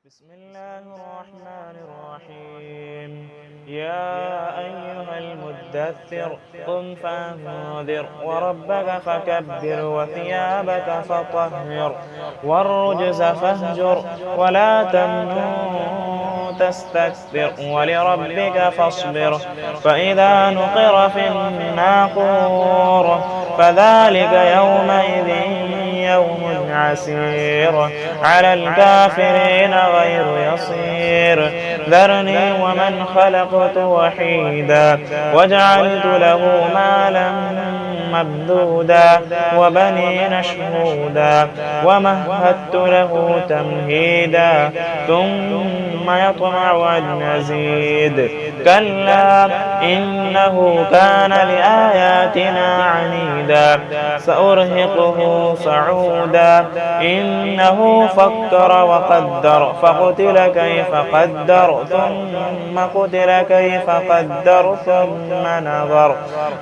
بسم الله الرحمن الرحيم. يا أيها المدثر قم فأنذر وربك فكبر وثيابك فطهر والرجز فاهجر ولا تمنن تستكبر ولربك فاصبر فإذا نقر في الناقور فذلك يومئذ يوم عسير على الكافرين غير يصير ذرني ومن خلقت وحيدا وجعلت له مالا ممدودا وبنين شهودا ومهدت له تمهيدا ثم يطمع أن أزيد كلا إنه كان لآياتنا عنيدا سأرهقه صعودا إنه فكر وقدر فقتل كيف قدر ثم قتل كيف قدر ثم نظر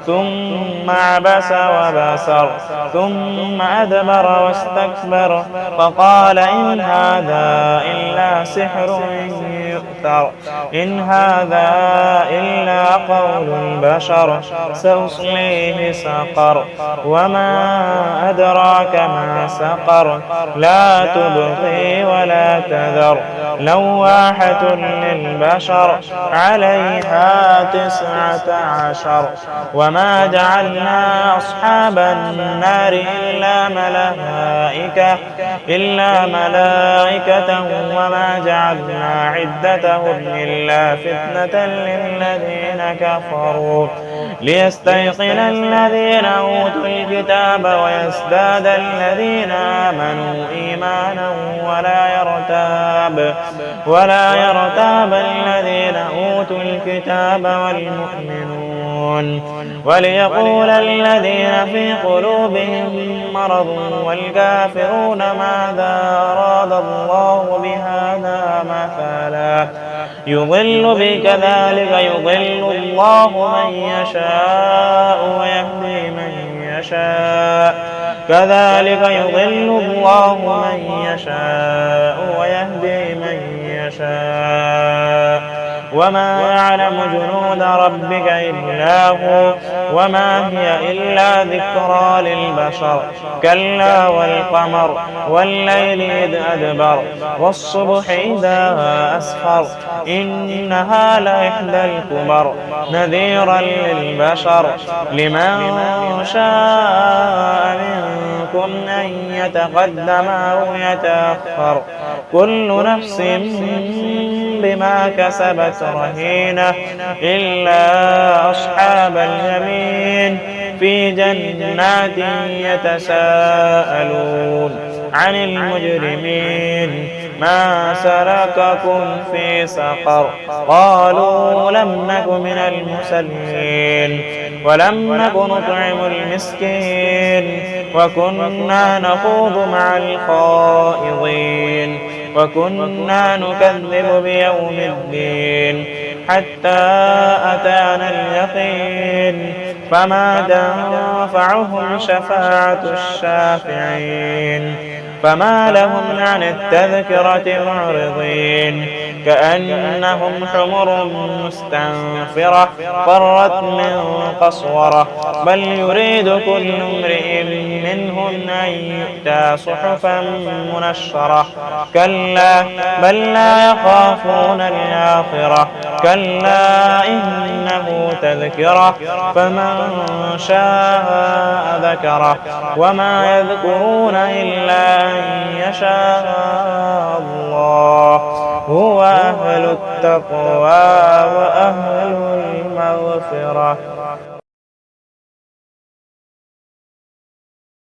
ثم عبس وبصر ثم أدبر واستكبر فقال إن هذا إلا سحر يؤثر إن هذا إلا قول البشر سأصليه سقر وما أدراك ما سقر لا تبقي ولا تذر لواحة للبشر عليها 19 وما جعلنا أصحاب النار إلا ملائكة وما جعلنا عدتهم إلا فتنة للذين كفروا ليستيقن الذين أوتوا الكتاب ويزداد الذين آمنوا إيمانا ولا يرتاب الذين أوتوا الكتاب والمؤمنون وليقول الذين في قلوبهم مرض والكافرون ماذا أراد الله بهذا مثلا يضل بكذلك يضل الله من يشاء ويهدي من يشاء كذلك يضل الله من يشاء ويهدي من يشاء وما يعلم جنود ربك إلا هو وما هي إلا ذكرى للبشر كلا والقمر والليل إذ أدبر والصبح إذا أسفر إنها لإحدى الكبر نذيرا للبشر لمن شاء منكم أن يتقدم أو يتأخر كل نفس بما كسبت رهينة إلا أصحاب اليمين في جنات يتساءلون عن المجرمين ما سلككم في سقر قالوا لم نك من المسلمين ولم نك نطعم المسكين وكنا نخوض مع الخائضين وكنا نكذب بيوم الدين حتى أتانا اليقين فما تنفعهم شفاعة الشافعين فما لهم عن التذكرة معرضين كأنهم حمر مستنفرة فرت من قسورة بل يريد كل امرئ منهم أن يؤتى صحفا منشرة كلا بل لا يخافون الآخرة كلا إنه تذكرة فمن شاء ذكره وما يذكرون إلا أن يشاء الله هو أهل التقوى وأهل المغفرة.